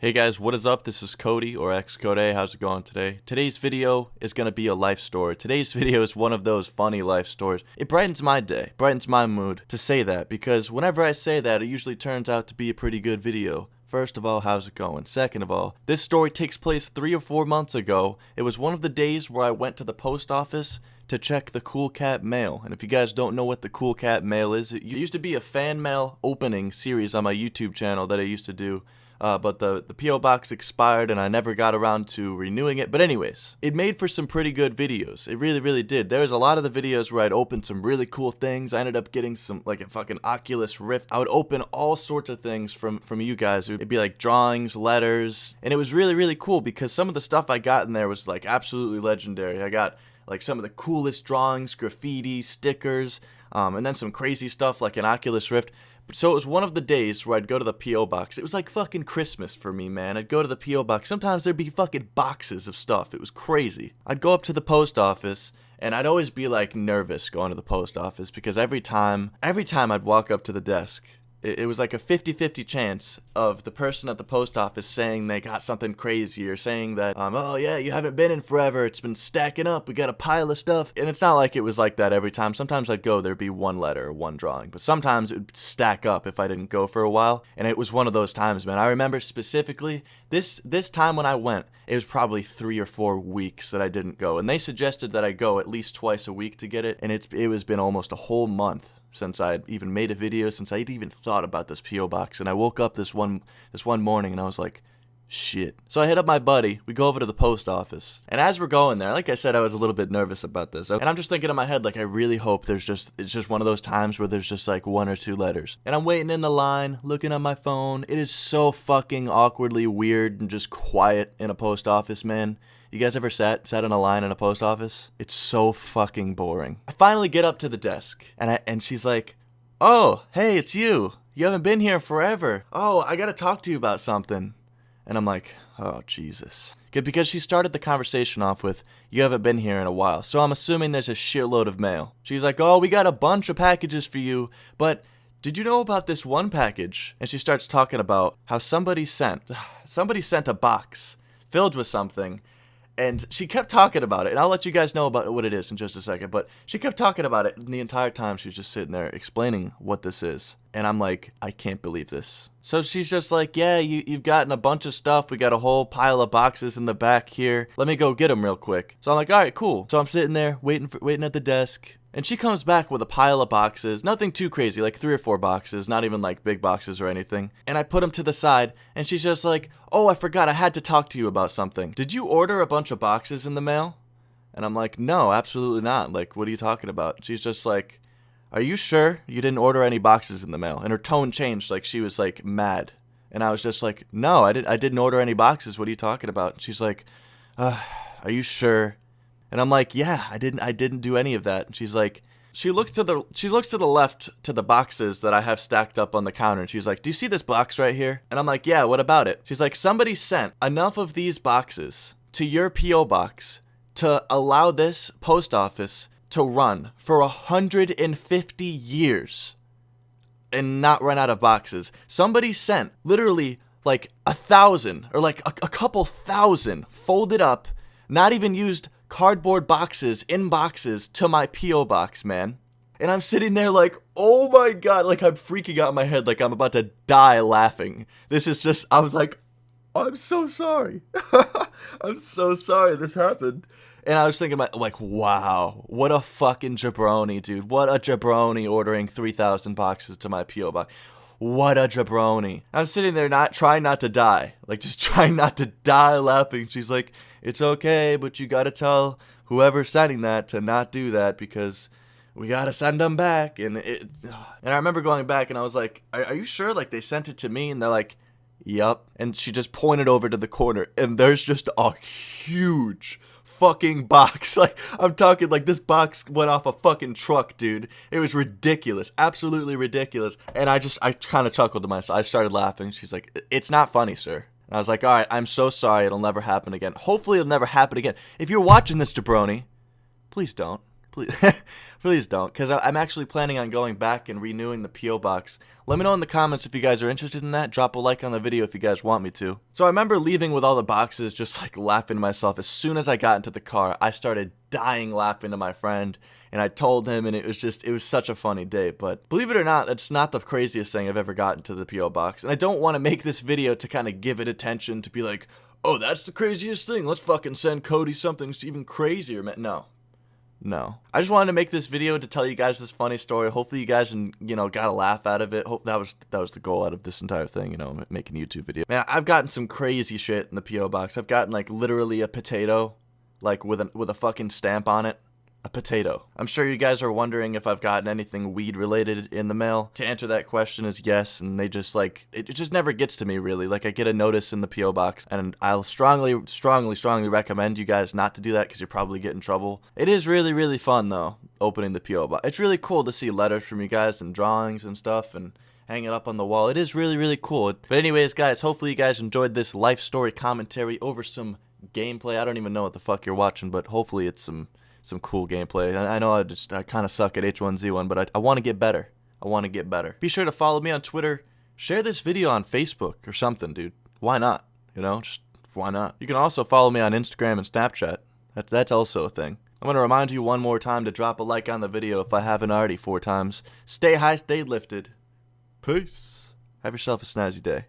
Hey guys, what is up? This is Cody or xCodeh. How's it going today? Today's video is going to be a life story. Today's video is one of those funny life stories. It brightens my day, brightens my mood to say that, because whenever I say that, it usually turns out to be a pretty good video. First of all, how's it going? Second of all, this story takes place 3 or 4 months ago. It was one of the days where I went to the post office to check the Cool Cat mail. And if you guys don't know what the Cool Cat mail is, it used to be a fan mail opening series on my YouTube channel that I used to do. But the P.O. box expired and I never got around to renewing it. But anyways, it made for some pretty good videos. It really did. There was a lot of the videos where I'd open some really cool things. I ended up getting some, like a fucking Oculus Rift. I would open all sorts of things from you guys. It'd be like drawings, letters. And it was really cool because some of the stuff I got in there was like absolutely legendary. I got like some of the coolest drawings, graffiti, stickers, and then some crazy stuff like an Oculus Rift. So it was one of the days where I'd go to the P.O. box. It was like fucking Christmas for me, man. I'd go to the P.O. box. Sometimes there'd be fucking boxes of stuff. It was crazy. I'd go up to the post office, and I'd always be like nervous going to the post office because every time I'd walk up to the desk, it was like a 50-50 chance of the person at the post office saying they got something crazy or saying that, oh yeah, you haven't been in forever, it's been stacking up, we got a pile of stuff. And it's not like it was like that every time. Sometimes I'd go, there'd be one letter or one drawing, but sometimes it would stack up if I didn't go for a while. And it was one of those times, man. I remember specifically this time when I went, it was probably 3 or 4 weeks that I didn't go. And they suggested that I go at least twice a week to get it. And it was been almost a whole month since I'd even made a video, since I'd even thought about this P.O. box. And I woke up this one morning and I was like, shit. So I hit up my buddy, we go over to the post office. And as we're going there, like I said, I was a little bit nervous about this. And I'm just thinking in my head, like, I really hope it's just one of those times where there's just like 1 or 2 letters. And I'm waiting in the line, looking at my phone. It is so fucking awkwardly weird and just quiet in a post office, man. You guys ever sat in a line in a post office? It's so fucking boring. I finally get up to the desk, and she's like, oh, hey, it's you. You haven't been here forever. Oh, I gotta talk to you about something. And I'm like, oh, Jesus. Because she started the conversation off with, you haven't been here in a while, so I'm assuming there's a shitload of mail. She's like, oh, we got a bunch of packages for you, but did you know about this one package? And she starts talking about how somebody sent a box filled with something. And she kept talking about it, and I'll let you guys know about what it is in just a second, but she kept talking about it, and the entire time she was just sitting there explaining what this is. And I'm like, I can't believe this. So she's just like, yeah, you've gotten a bunch of stuff. We got a whole pile of boxes in the back here. Let me go get them real quick. So I'm like, all right, cool. So I'm sitting there waiting at the desk. And she comes back with a pile of boxes, nothing too crazy, like 3 or 4 boxes, not even like big boxes or anything. And I put them to the side, and she's just like, oh, I forgot, I had to talk to you about something. Did you order a bunch of boxes in the mail? And I'm like, no, absolutely not. Like, what are you talking about? She's just like, are you sure you didn't order any boxes in the mail? And her tone changed, like she was like mad. And I was just like, no, I didn't order any boxes. What are you talking about? And she's like, are you sure? And I'm like, yeah, I didn't do any of that. And she's like, she looks to the left to the boxes that I have stacked up on the counter. And she's like, do you see this box right here? And I'm like, yeah, what about it? She's like, somebody sent enough of these boxes to your P.O. box to allow this post office to run for 150 years and not run out of boxes. Somebody sent literally like 1,000 or like a couple thousand folded up, not even used cardboard boxes in boxes to my P.O. box, man. And I'm sitting there like, oh my God, like I'm freaking out in my head, like I'm about to die laughing. This is just, I was like, I'm so sorry. I'm so sorry this happened. And I was thinking about, like, wow, what a fucking jabroni, dude. What a jabroni ordering 3,000 boxes to my P.O. box. What a jabroni. I'm sitting there trying not to die. Like, just trying not to die laughing. She's like, it's okay, but you gotta tell whoever's sending that to not do that because we gotta send them back. And I remember going back and I was like, are you sure? Like, they sent it to me? And they're like, yup. And she just pointed over to the corner and there's just a huge fucking box. Like, I'm talking like this box went off a fucking truck, dude. It was ridiculous, absolutely ridiculous. And I kind of chuckled to myself. I started laughing. She's like, it's not funny, sir. And I was like, all right, I'm so sorry. It'll never happen again. Hopefully it'll never happen again. If you're watching this, jabroni, please don't. Please, please don't, because I'm actually planning on going back and renewing the P.O. box. Let me know in the comments if you guys are interested in that. Drop a like on the video if you guys want me to. So I remember leaving with all the boxes, just like laughing to myself. As soon as I got into the car, I started dying laughing to my friend, and I told him, and it was such a funny day. But believe it or not, that's not the craziest thing I've ever gotten to the P.O. box. And I don't want to make this video to kind of give it attention, to be like, oh, that's the craziest thing. Let's fucking send Cody something even crazier, man. No. I just wanted to make this video to tell you guys this funny story. Hopefully you guys, got a laugh out of it. Hope that was the goal out of this entire thing, making a YouTube video. Man, I've gotten some crazy shit in the P.O. box. I've gotten, like, literally a potato, like, with a fucking stamp on it. A potato. I'm sure you guys are wondering if I've gotten anything weed related in the mail. To answer that question is yes, and they just like, it just never gets to me really. Like I get a notice in the P.O. box, and I'll strongly recommend you guys not to do that because you'll probably get in trouble. It is really, really fun though, opening the P.O. box. It's really cool to see letters from you guys and drawings and stuff and hang it up on the wall. It is really, really cool. But anyways, guys, hopefully you guys enjoyed this life story commentary over some gameplay. I don't even know what the fuck you're watching, but hopefully it's some cool gameplay. I know I kind of suck at H1Z1, but I want to get better. Be sure to follow me on Twitter. Share this video on Facebook or something, dude. Why not? Just why not? You can also follow me on Instagram and Snapchat. That's also a thing. I'm going to remind you one more time to drop a like on the video if I haven't already 4 times. Stay high, stay lifted. Peace. Have yourself a snazzy day.